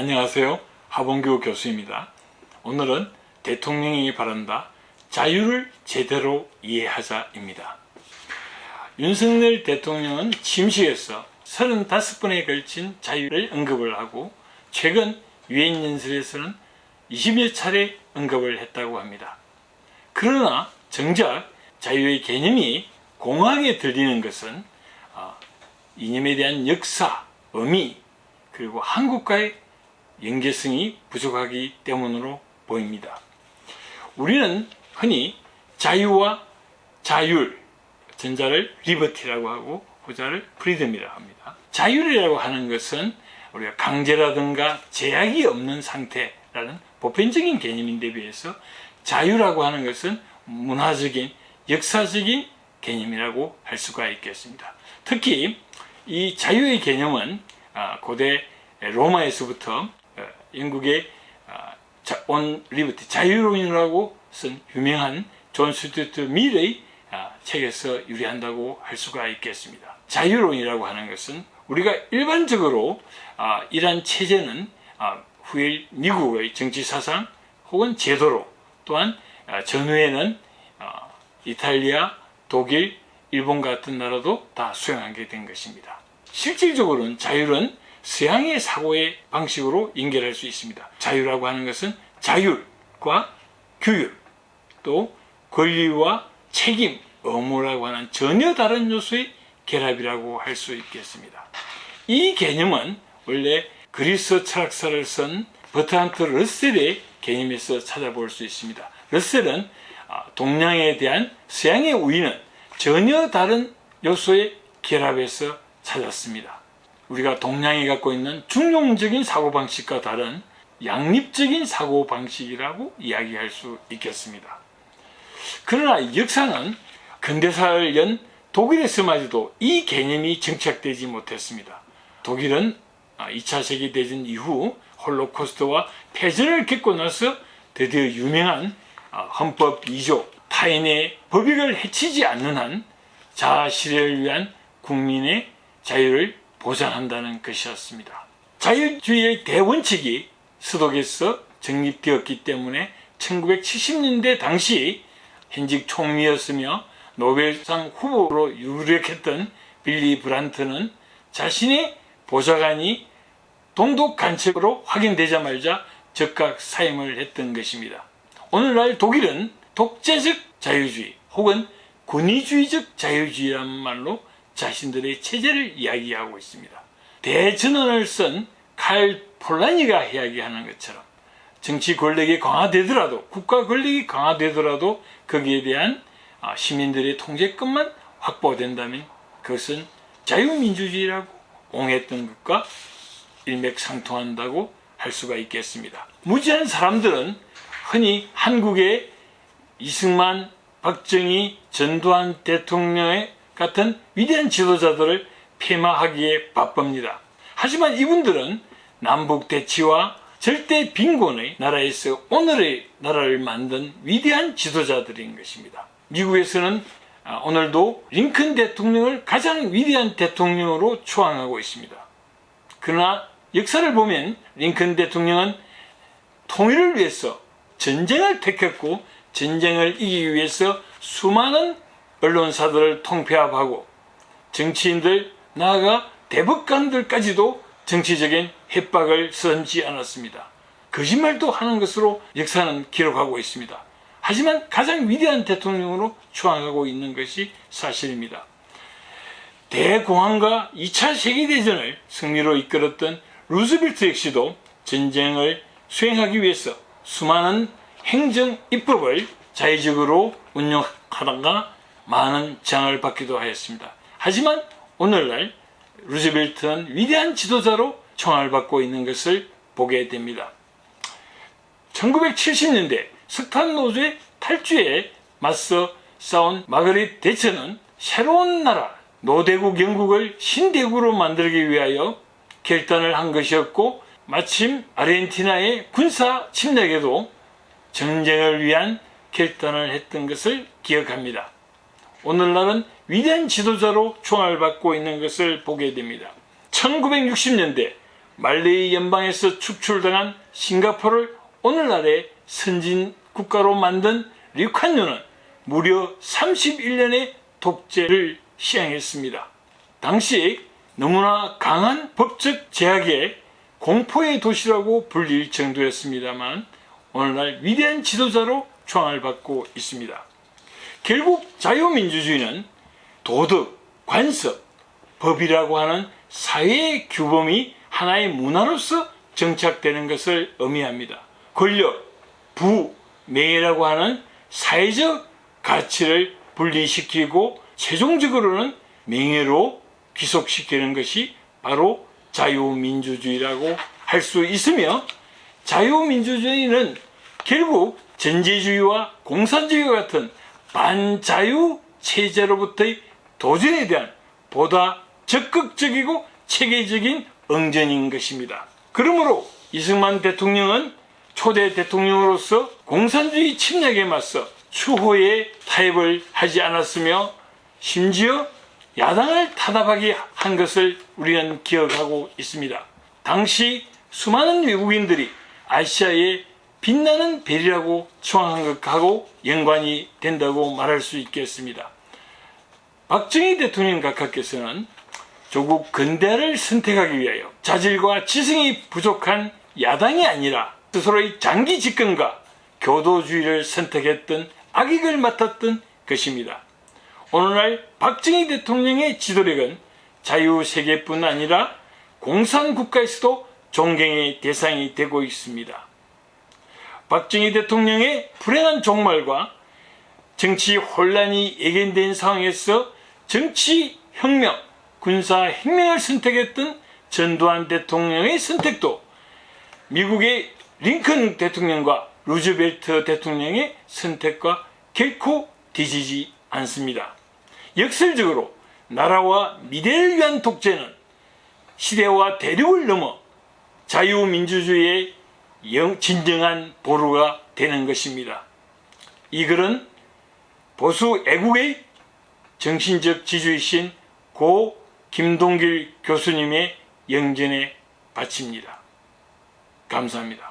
안녕하세요. 하봉규 교수입니다. 오늘은 대통령이 바란다. 자유를 제대로 이해하자입니다. 윤석열 대통령은 취임식에서 35번에 걸친 자유를 언급을 하고 최근 유엔 연설에서는 20여 차례 언급을 했다고 합니다. 그러나 정작 자유의 개념이 공허하게 들리는 것은 이념에 대한 역사, 의미, 그리고 한국과의 연계성이 부족하기 때문으로 보입니다. 우리는 흔히 자유와 자율, 전자를 리버티라고 하고 후자를 프리덤이라고 합니다. 자율이라고 하는 것은 우리가 강제라든가 제약이 없는 상태라는 보편적인 개념인데 비해서 자유라고 하는 것은 문화적인, 역사적인 개념이라고 할 수가 있겠습니다. 특히 이 자유의 개념은 고대 로마에서부터 영국의 온 리버티, 자유로인이라고 쓴 유명한 존 스튜어트 밀의 책에서 유래한다고 할 수가 있겠습니다. 자유로인이라고 하는 것은 우리가 일반적으로 이러한 체제는 후일 미국의 정치 사상 혹은 제도로, 또한 전후에는 이탈리아, 독일, 일본 같은 나라도 다 수용하게 된 것입니다. 실질적으로는 자율은 서양의 사고의 방식으로 연결할 수 있습니다. 자유라고 하는 것은 자율과 규율, 또 권리와 책임, 의무라고 하는 전혀 다른 요소의 결합이라고 할 수 있겠습니다. 이 개념은 원래 그리스 철학사를 쓴 버트란트 러셀의 개념에서 찾아볼 수 있습니다. 러셀은 동양에 대한 서양의 우위는 전혀 다른 요소의 결합에서 찾았습니다. 우리가 동양이 갖고 있는 중용적인 사고방식과 다른 양립적인 사고방식이라고 이야기할 수 있겠습니다. 그러나 역사는 근대사를 연 독일에서마저도 이 개념이 정착되지 못했습니다. 독일은 2차 세계대전 이후 홀로코스트와 패전을 겪고 나서 드디어 유명한 헌법 2조 타인의 법익을 해치지 않는 한 자아 실현을 위한 국민의 자유를 보장한다는 것이었습니다. 자유주의의 대원칙이 서독에서 정립되었기 때문에 1970년대 당시 현직 총리였으며 노벨상 후보로 유력했던 빌리 브란트는 자신의 보좌관이 동독 간첩으로 확인되자마자 즉각 사임을 했던 것입니다. 오늘날 독일은 독재적 자유주의 혹은 권위주의적 자유주의라는 말로 자신들의 체제를 이야기하고 있습니다. 대전언을 쓴 칼 폴라니가 이야기하는 것처럼 정치 권력이 강화되더라도, 국가 권력이 강화되더라도 거기에 대한 시민들의 통제권만 확보된다면 그것은 자유민주주의라고 옹했던 것과 일맥상통한다고 할 수가 있겠습니다. 무지한 사람들은 흔히 한국의 이승만, 박정희, 전두환 대통령의 같은 위대한 지도자들을 폐마하기에 바쁩니다. 하지만 이분들은 남북 대치와 절대 빈곤의 나라에서 오늘의 나라를 만든 위대한 지도자들인 것입니다. 미국에서는 오늘도 링컨 대통령을 가장 위대한 대통령으로 추앙하고 있습니다. 그러나 역사를 보면 링컨 대통령은 통일을 위해서 전쟁을 택했고 전쟁을 이기기 위해서 수많은 언론사들을 통폐합하고 정치인들, 나아가 대법관들까지도 정치적인 협박을 선지 않았습니다. 거짓말도 하는 것으로 역사는 기록하고 있습니다. 하지만 가장 위대한 대통령으로 추앙하고 있는 것이 사실입니다. 대공황과 2차 세계대전을 승리로 이끌었던 루즈벨트 역시도 전쟁을 수행하기 위해서 수많은 행정 입법을 자의적으로 운영하다가 많은 제한을 받기도 하였습니다. 하지만 오늘날 루즈벨트는 위대한 지도자로 총알을 받고 있는 것을 보게 됩니다. 1970년대 석탄 노조의 탈주에 맞서 싸운 마거릿 대처는 새로운 나라 노대국 영국을 신대국으로 만들기 위하여 결단을 한 것이었고, 마침 아르헨티나의 군사 침략에도 전쟁을 위한 결단을 했던 것을 기억합니다. 오늘날은 위대한 지도자로 총알을 받고 있는 것을 보게 됩니다. 1960년대 말레이 연방에서 축출당한 싱가포르를 오늘날의 선진 국가로 만든 리콴유는 무려 31년의 독재를 시행했습니다. 당시 너무나 강한 법적 제약에 공포의 도시라고 불릴 정도였습니다만 오늘날 위대한 지도자로 총을 받고 있습니다. 결국 자유민주주의는 도덕, 관습, 법이라고 하는 사회의 규범이 하나의 문화로서 정착되는 것을 의미합니다. 권력, 부, 명예라고 하는 사회적 가치를 분리시키고 최종적으로는 명예로 귀속시키는 것이 바로 자유민주주의라고 할 수 있으며, 자유민주주의는 결국 전제주의와 공산주의와 같은 반자유 체제로부터의 도전에 대한 보다 적극적이고 체계적인 응전인 것입니다. 그러므로 이승만 대통령은 초대 대통령으로서 공산주의 침략에 맞서 추호의 타협을 하지 않았으며 심지어 야당을 타협하게 한 것을 우리는 기억하고 있습니다. 당시 수많은 외국인들이 아시아의 빛나는 별이라고 칭한 것하고 연관이 된다고 말할 수 있겠습니다. 박정희 대통령 각하께서는 조국 근대화를 선택하기 위하여 자질과 지성이 부족한 야당이 아니라 스스로의 장기 집권과 교도주의를 선택했던 악역을 맡았던 것입니다. 오늘날 박정희 대통령의 지도력은 자유세계뿐 아니라 공산국가에서도 존경의 대상이 되고 있습니다. 박정희 대통령의 불행한 종말과 정치 혼란이 예견된 상황에서 정치혁명, 군사혁명을 선택했던 전두환 대통령의 선택도 미국의 링컨 대통령과 루즈벨트 대통령의 선택과 결코 뒤지지 않습니다. 역설적으로 나라와 미래를 위한 독재는 시대와 대륙을 넘어 자유민주주의의 진정한 보루가 되는 것입니다. 이 글은 보수 애국의 정신적 지주이신 고 김동길 교수님의 영전에 바칩니다. 감사합니다.